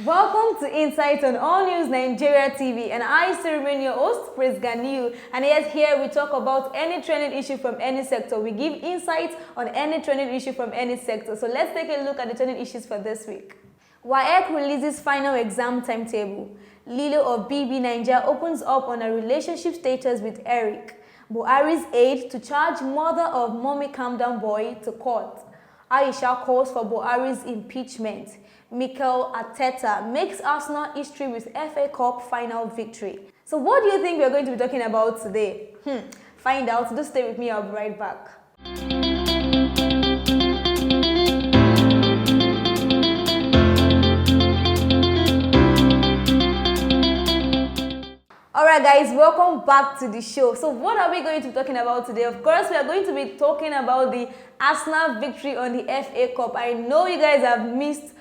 Welcome to Insight on AllNews Nigeria TV, and I still remain your host, Praise Ganiu. And yes, here we talk about any trending issue from any sector. We give insights on any trending issue from any sector. So let's take a look at the trending issues for this week. WAEC releases final exam timetable. Lilo of BB Nigeria opens up on a relationship status with Eric. Buhari's aide to charge mother of Mommy Calm Down Boy to court. Aisha calls for Buhari's impeachment. Mikel Arteta makes Arsenal history with FA Cup final victory. So what do you think we're going to be talking about today? Find out. Just stay with me. I'll be right back. Alright guys, welcome back to the show. So what are we going to be talking about today? Of course, we are going to be talking about the Arsenal victory on the FA Cup. I know you guys have missed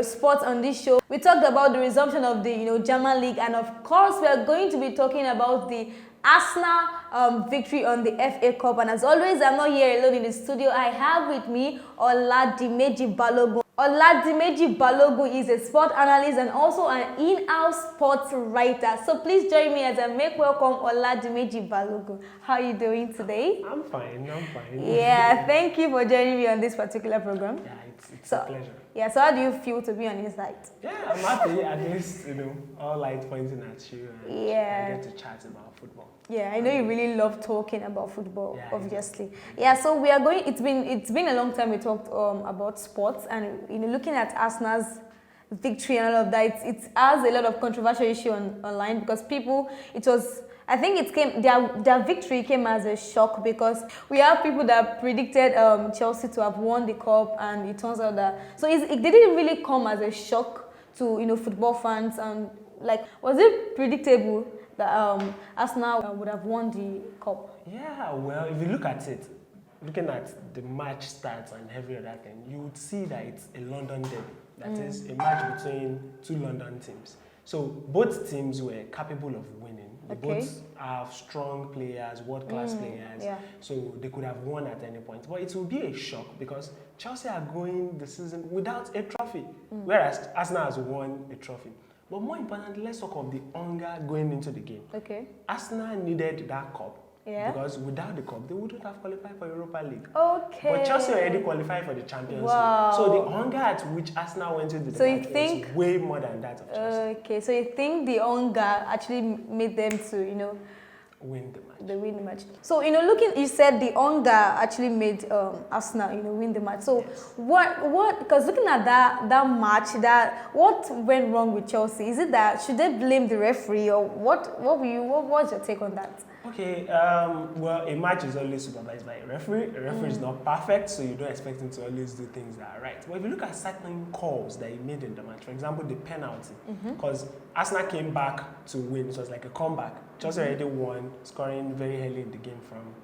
sports on this show. We talked about the resumption of the German League, and of course we are going to be talking about the Arsenal victory on the FA Cup. And as always, I'm not here alone in the studio. I have with me Oladimeji Balogun. Oladimeji Balogun is a sport analyst and also an in-house sports writer. So please join me as I make welcome Oladimeji Balogun. How are you doing today? I'm fine. Yeah, thank you for joining me on this particular program. Yeah, it's a pleasure. Yeah, so how do you feel to be on your side? Yeah, I'm happy. At least, all lights pointing at you. And I get to chat about football. Yeah, I know you really love talking about football, yeah, obviously. Yeah, so we are going. It's been a long time we talked about sports, and looking at Arsenal's victory and all of that, it has a lot of controversial issue online because people. Their victory came as a shock because we have people that predicted Chelsea to have won the cup, and it turns out that it didn't really come as a shock to football fans. And was it predictable that Arsenal would have won the cup? Yeah, well, if you look at it, looking at the match stats and every other thing, you would see that it's a London derby. That is a match between two London teams. So both teams were capable of winning. They both have strong players, world-class players. Yeah. So they could have won at any point. But it will be a shock because Chelsea are going the season without a trophy, whereas Arsenal has won a trophy. But more importantly, let's talk of the hunger going into the game. Okay. Arsenal needed that cup. Yeah. Because without the cup, they wouldn't have qualified for Europa League. Okay. But Chelsea already qualified for the Champions League. So the hunger at which Arsenal went into the match was way more than that of Chelsea. Okay, so you think the hunger actually made them to, win the match. They win the match. So, you said the hunger actually made Arsenal, win the match. So, yes. What? Because looking at that match, what went wrong with Chelsea? Is it that should they blame the referee, or what? What's your take on that? Okay. Well, a match is always supervised by a referee. A referee is not perfect, so you don't expect him to always do things that are right. But if you look at certain calls that he made in the match, for example, the penalty, because Arsenal came back to win, so it was like a comeback. Chelsea already won, scoring very early in the game from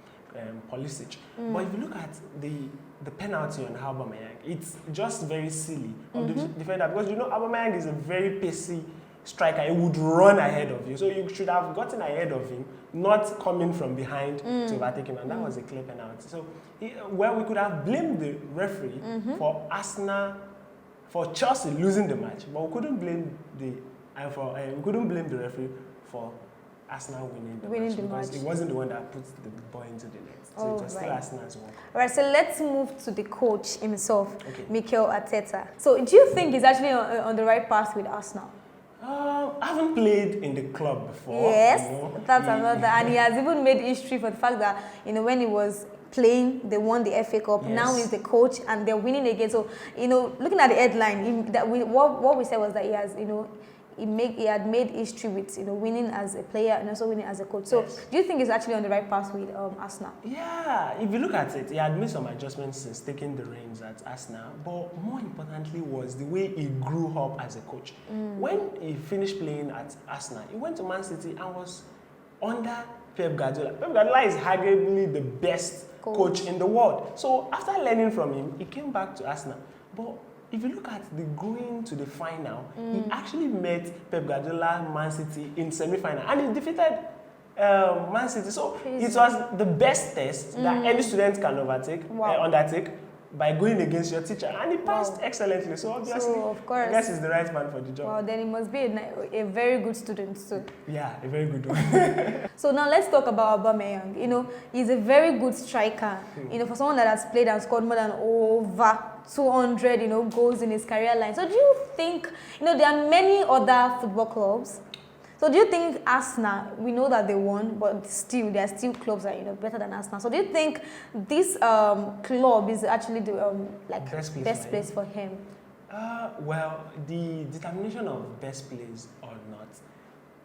Pulisic. But if you look at the penalty on Aubameyang, it's just very silly of the defender, because Aubameyang is a very pacey striker. He would run ahead of you, so you should have gotten ahead of him, not coming from behind to overtake him, and that was a clear penalty. So, we could have blamed the referee for Chelsea losing the match, but we couldn't blame the referee for Arsenal winning the match because it wasn't the one that put the ball into the net. So it was still Arsenal's work. All right, so let's move to the coach himself, Mikel Arteta. So do you think he's actually on the right path with Arsenal? I haven't played in the club before. Yes, that's another. And he has even made history for the fact that, when he was playing, they won the FA Cup. Yes. Now he's the coach and they're winning again. So, looking at the headline, what we said was that he has, he had made history with winning as a player and also winning as a coach. So do you think he's actually on the right path with Arsenal? Yeah, if you look at it, he had made some adjustments since taking the reins at Arsenal, but more importantly was the way he grew up as a coach. When he finished playing at Arsenal, he went to Man City and was under Pep Guardiola. Pep Guardiola is arguably the best coach in the world. So after learning from him, he came back to Arsenal. But if you look at the going to the final, he actually met Pep Guardiola Man City in semi-final, and he defeated Man City. So it was the best test that any student can undertake. by going against your teacher, and he passed excellently. So obviously, of course, I guess he's the right man for the job. Well, then he must be a very good student too. Yeah, a very good one. So now let's talk about Aubameyang. You know, he's a very good striker. You know, for someone that has played and scored more than over 200, you know, goals in his career line. So do you think, you know, there are many other football clubs. So do you think Arsenal, we know that they won, but still, there are still clubs that, you know, better than Arsenal. So do you think this club is actually the best place for him? Well, the determination of best place or not,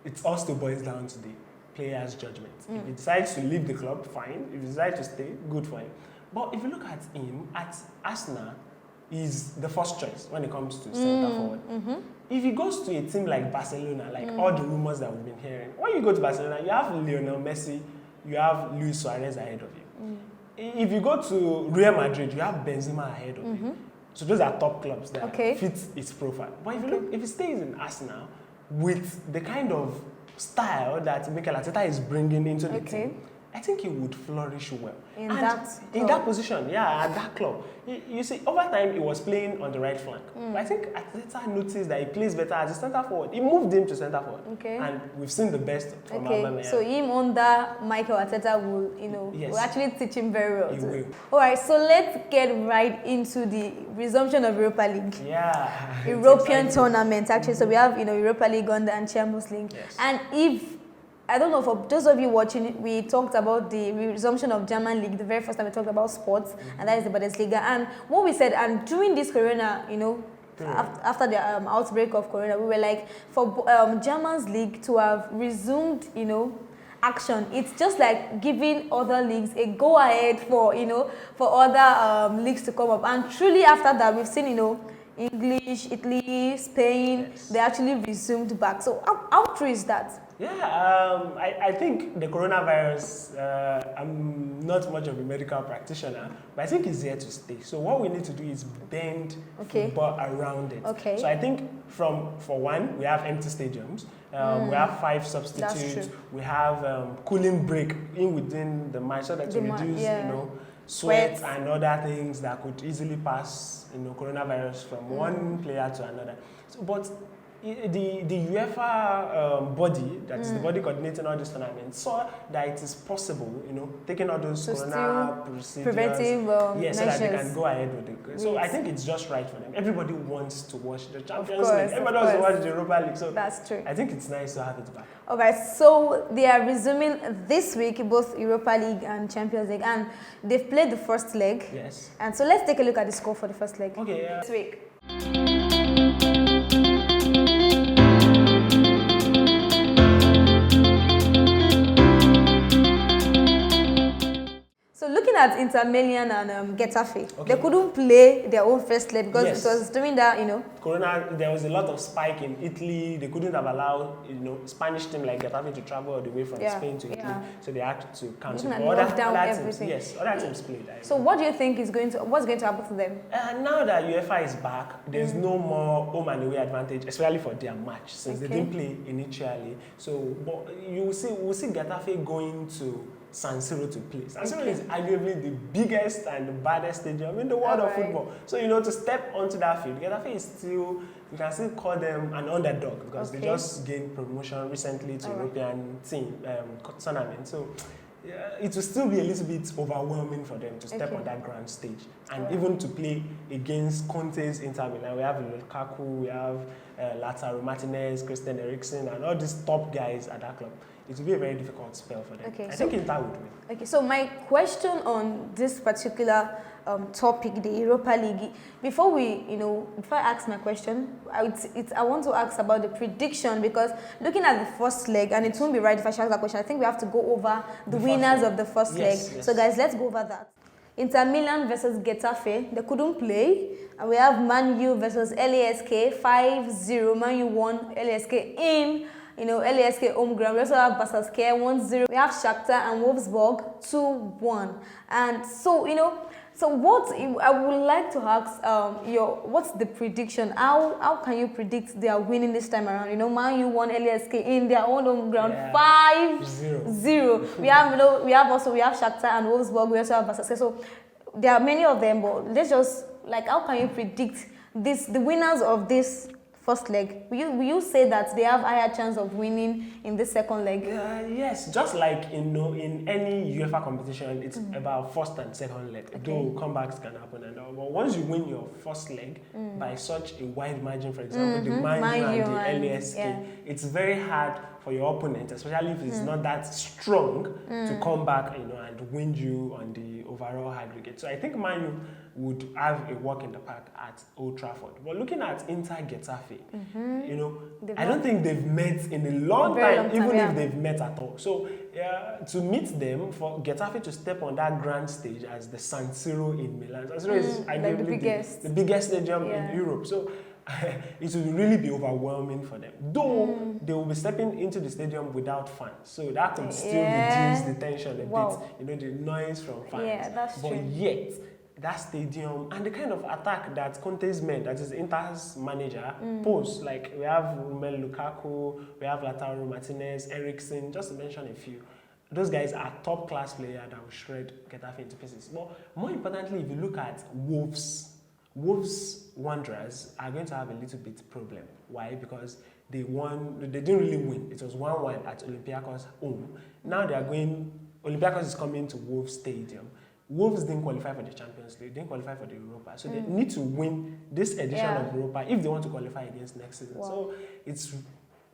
it all still boils down to the player's judgment. If he decides to leave the club, fine. If he decides to stay, good for him. But if you look at him, at Arsenal, he's the first choice when it comes to centre forward. If he goes to a team like Barcelona, like all the rumors that we've been hearing, when you go to Barcelona, you have Lionel Messi, you have Luis Suarez ahead of you. If you go to Real Madrid, you have Benzema ahead of you. So those are top clubs that fit its profile. But if you look, if he stays in Arsenal with the kind of style that Mikel Arteta is bringing into the team, I think he would flourish well. In that position, yeah, at that club. You see, over time, he was playing on the right flank. But I think Arteta noticed that he plays better as a centre forward. He moved him to centre forward. And we've seen the best from Aubameyang. So him under Mikel Arteta will, you know, will actually teach him very well. He will. All right, so let's get right into the resumption of Europa League. Yeah. European tournament, actually. So we have, you know, Europa League and Champions League. Yes. And if I don't know, for those of you watching, we talked about the resumption of German League, the very first time we talked about sports, and that is the Bundesliga. And what we said, and during this Corona, you know, after the outbreak of Corona, we were like, for German's league to have resumed, you know, action, it's just like giving other leagues a go-ahead for, you know, for other leagues to come up. And truly after that, we've seen, you know, English, Italy, Spain, they actually resumed back. So how true is that? Yeah, I think the coronavirus, I'm not much of a medical practitioner, but I think it's here to stay. So what we need to do is bend football around it. So I think for one, we have empty stadiums. We have 5 substitutes. We have cooling break within the match so that to reduce, you know, sweat and other things that could easily pass, you know, coronavirus from one player to another. So, but the UEFA body, that is the body coordinating all these tournaments, saw that it is possible, you know, taking all those corona procedures, preventive so that they measures. can go ahead with it. So I think it's just right for them. Everybody wants to watch the Champions League. Everybody wants to watch the Europa League. So that's true. I think it's nice to have it back. Okay, so they are resuming this week, both Europa League and Champions League, and they've played the first leg. Yes. And so let's take a look at the score for the first leg. Okay, yeah. This week. So looking at Inter Milan and Getafe, they couldn't play their own first leg because it was during that, you know. Corona, there was a lot of spike in Italy. They couldn't have allowed, you know, Spanish team like Getafe to travel all the way from Spain to Italy. So they had to cancel. Other teams played. So what do you think is what's going to happen to them? Now that UEFA is back, there's no more home and away advantage, especially for their match, since they didn't play initially. So, but we'll see Getafe going to San Siro to play. San Siro is arguably the biggest and the baddest stadium in the world of football. So, you know, to step onto that field, Getafe is still, you can still call them an underdog because they just gained promotion recently to European team tournament. So, it will still be a little bit overwhelming for them to step on that grand stage. And even to play against Conte's Inter Milan, we have Lukaku, we have Lautaro Martinez, Christian Eriksen, and all these top guys at that club. It will be a very difficult spell for them. I think Inter would win. Okay, so my question on this particular topic, the Europa League, before I ask my question, I want to ask about the prediction, because looking at the first leg, and it won't be right if I ask that question, I think we have to go over the winners of the first leg. Yes. So guys, let's go over that. Inter Milan versus Getafe, they couldn't play. And we have Man U versus LASK, 5-0. Man U won LASK in LASK home ground. We also have Basaksehir 1-0. We have Shakhtar and Wolfsburg 2-1. And so, so what I would like to ask, what's the prediction? How can you predict they are winning this time around? Man U won LASK in their own home ground 5-0. We have Shakhtar and Wolfsburg. We also have Basaksehir. So there are many of them, but let's just, like, how can you predict the winners of this first leg? Will you say that they have higher chance of winning in the second leg? Yes, just like in any UEFA competition, it's about first and second leg. Okay. Though comebacks can happen and all, but once you win your first leg by such a wide margin, for example, the Man U and the LASK, it's very hard for your opponent, especially if it's not that strong, to come back, and win you on the overall aggregate. So I think Man U would have a walk in the park at Old Trafford. But looking at Inter Getafe, I don't think they've met in a long time, even if they've met at all. So to meet them, for Getafe to step on that grand stage as the San Siro in Milan, San Siro is arguably the biggest stadium in Europe. So it will really be overwhelming for them. Though they will be stepping into the stadium without fans, so that could still reduce the tension a bit. The noise from fans. Yeah, that's true. But yet, that stadium and the kind of attack that Conte's men, that is Inter's manager, pose. Like we have Romelu Lukaku, we have Lautaro Martinez, Eriksen, just to mention a few. Those guys are top class players that will shred Getafe into pieces. But more importantly, if you look at Wolves Wanderers are going to have a little bit problem. Why? Because they didn't really win. It was 1-1 at Olympiacos home. Now Olympiacos is coming to Wolves Stadium. Wolves didn't qualify for the Champions League, didn't qualify for the Europa. So they need to win this edition of Europa if they want to qualify against next season. So it's,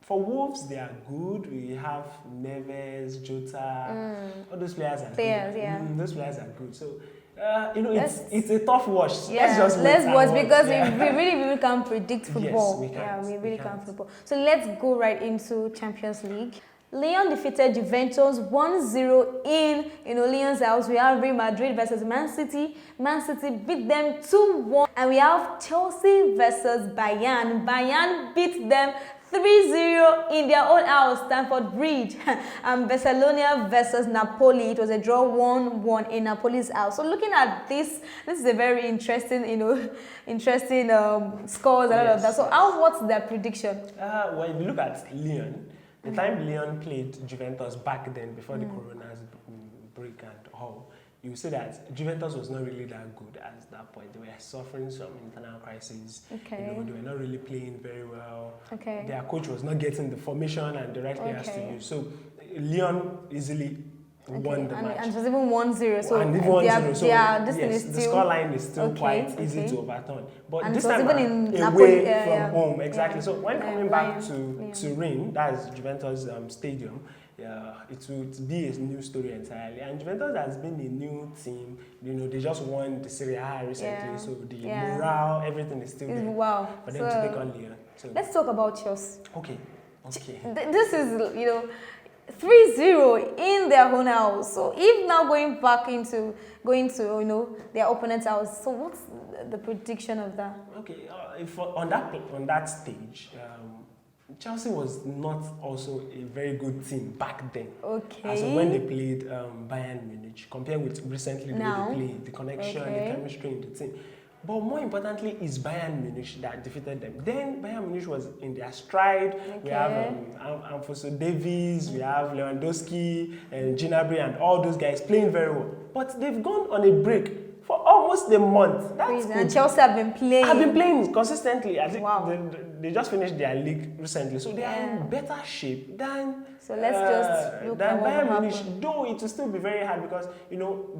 for Wolves, they are good. We have Neves, Jota, all those players are good. Those players are good. So it's a tough watch. Yeah, let's watch because we really can't predict football. Yes, we can't. We really can't football. So let's go right into Champions League. Lyon defeated Juventus 1-0 in Lyon's house. We have Real Madrid versus Man City. Man City beat them 2-1. And we have Chelsea versus Bayern. Bayern beat them 3-0 in their own house, Stamford Bridge. And Barcelona versus Napoli. It was a draw 1-1 in Napoli's house. So looking at this is a very interesting, scores and all of that. So what's their prediction? Well, if you look at Lyon, the time Lyon played Juventus back then, before the Corona's break and all, you see that Juventus was not really that good at that point. They were suffering some internal crises. They were not really playing very well. Their coach was not getting the formation and the right players to use. So Lyon easily won the match. And it was even 1-0. So and even 1-0. So the scoreline is still quite easy to overturn. But this time even away from home, exactly. So when coming back to Turin, that's Juventus stadium, it would be a new story entirely. And Juventus has been a new team. They just won the Serie A recently, so the morale, everything is still there for them to take on Lyon. So let's talk about Chelsea. Okay. This is 3-0 in their own house. So if now going to their opponent's house, so what's the prediction of that? Okay, if on that stage, Chelsea was not also a very good team back then. As when they played Bayern Munich, compared with recently the way they played, the connection, the chemistry in the team. But more importantly, is Bayern Munich that defeated them. Then Bayern Munich was in their stride. We have Alphonso Davies, we have Lewandowski, and Gnabry, and all those guys playing very well. But they've gone on a break for almost a month. And Chelsea have been playing consistently. I think they just finished their league recently, so they are in better shape than Bayern Munich. Though it will still be very hard because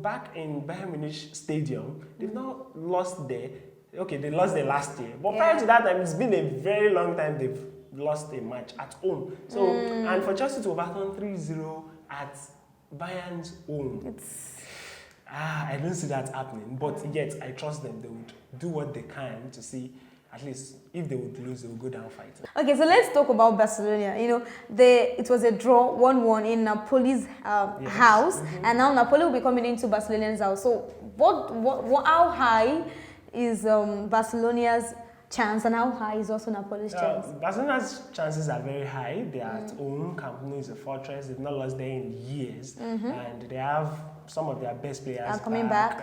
back in Bayern Munich Stadium, they've not lost there. Okay, they lost there last year, but prior to that time, it's been a very long time they've lost a match at home. So and for Chelsea to overturn 3-0 at Bayern's home. I don't see that happening, but yet I trust them. They would do what they can to see, at least if they would lose, they would go down fighting. Okay, so let's talk about Barcelona. It was a draw 1-1 in Napoli's house, and now Napoli will be coming into Barcelona's house. So how high is Barcelona's chance, and how high is also Napoli's chance? Barcelona's chances are very high. They are at home. Camp Nou is a fortress. They've not lost there in years, and they have some of their best players coming back.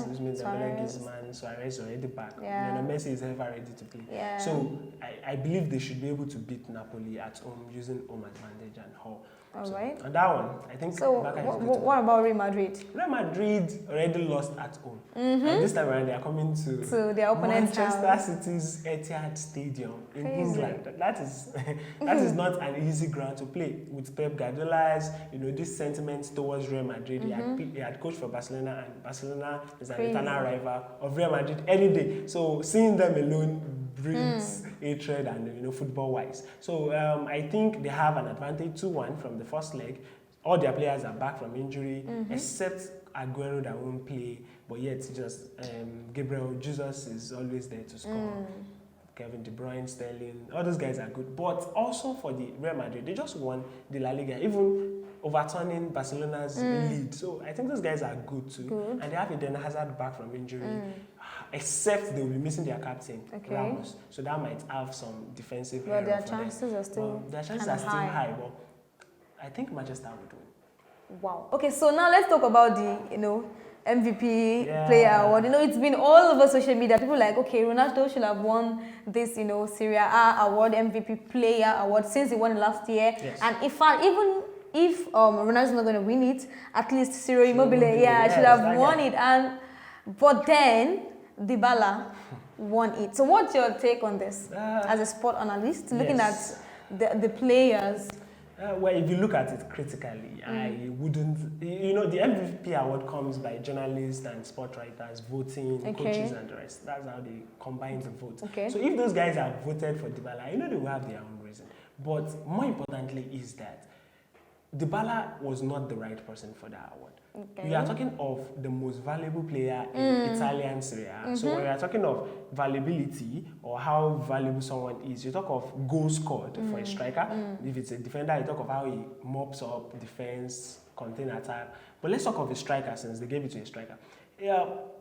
Which means Griezmann, Suarez already back. Messi is ever ready to play. So I believe they should be able to beat Napoli at home using home advantage and all. All right. On that one, I think So Barca is good. what about Real Madrid? Real Madrid already lost at home. And this time around, they are coming to their opponent's Manchester house. City's Etihad Stadium in Crazy. England. That is not an easy ground to play. With Pep Guardiola's, this sentiments towards Real Madrid. He had coached for Barcelona, and Barcelona is an eternal rival of Real Madrid any day. So seeing them alone brings hatred and football-wise. So I think they have an advantage 2-1 from the first leg. All their players are back from injury, except Aguero that won't play, but yet just Gabriel Jesus is always there to score. Kevin De Bruyne, Sterling, all those guys are good. But also for the Real Madrid, they just won the La Liga, even overturning Barcelona's lead. So I think those guys are good too. And they have Eden Hazard back from injury, except they will be missing their captain, Ramos. So that might have some defensive error their for chances them. are still Their chances are still high, but I think Manchester would win. Wow. Okay, so now let's talk about the, MVP player award. It's been all over social media. People like, okay, Ronaldo should have won this, Serie A award, MVP player award, since he won it last year. Yes. And even if Ronaldo's not going to win it, at least Ciro Immobile, should have won it. But then Dybala won it. So what's your take on this as a sport analyst, looking at the players? Well, if you look at it critically, I wouldn't. The MVP award comes by journalists and sport writers voting, coaches and the rest. That's how they combine the vote. Okay. So if those guys have voted for Dybala, they will have their own reason. But more importantly is that Dybala was not the right person for that award. Okay. We are talking of the most valuable player in Italian Serie A. So when we are talking of valuability or how valuable someone is, you talk of goals scored for a striker. If it's a defender, you talk of how he mops up defense, contain attack. But let's talk of a striker, since they gave it to a striker.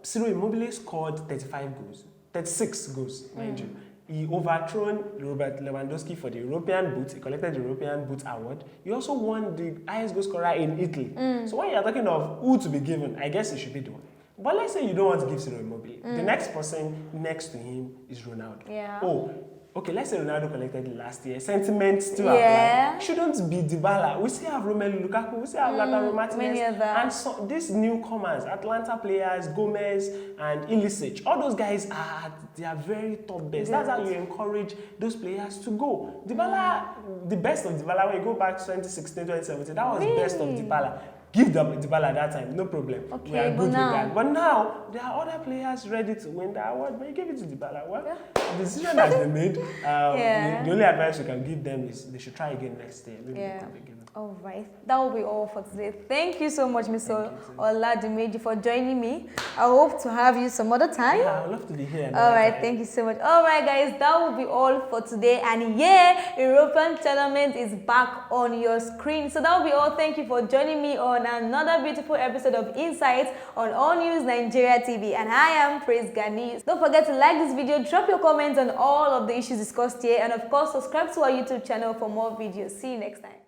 Ciro Immobile scored 36 goals, mind you. He overthrown Robert Lewandowski for the European Boot. He collected the European Boot Award. He also won the highest goal scorer in Italy. So when you're talking of who to be given, I guess it should be the one. But let's say you don't want to give Ciro Immobile. The next person next to him is Ronaldo. Yeah. Oh, okay, let's say Ronaldo collected it last year. Sentiments still apply. Shouldn't be Dybala. We still have Romelu Lukaku. We still have Lautaro Martinez. And so these newcomers, Atlanta players, Gomez and Ilicic, all those guys they are very top best. That's how you encourage those players to go. Dybala, the best of Dybala, when you go back to 2016, 2017, that was the best of Dybala. Give them Dybala at that time, no problem. Okay, we are good with that. But now, there are other players ready to win the award, but you give it to Dybala. Well, the decision has been made. The only advice we can give them is they should try again next year. Maybe they can be given. All right. That will be all for today. Thank you so much, Mr. Oladimeji, for joining me. I hope to have you some other time. Yeah, I would love to be here. All right. Thank you so much. All right, guys. That will be all for today. And European tournament is back on your screen. So that will be all. Thank you for joining me on another beautiful episode of Insights on AllNews Nigeria TV. And I am Praise Ganiyu. Don't forget to like this video, drop your comments on all of the issues discussed here, and of course, subscribe to our YouTube channel for more videos. See you next time.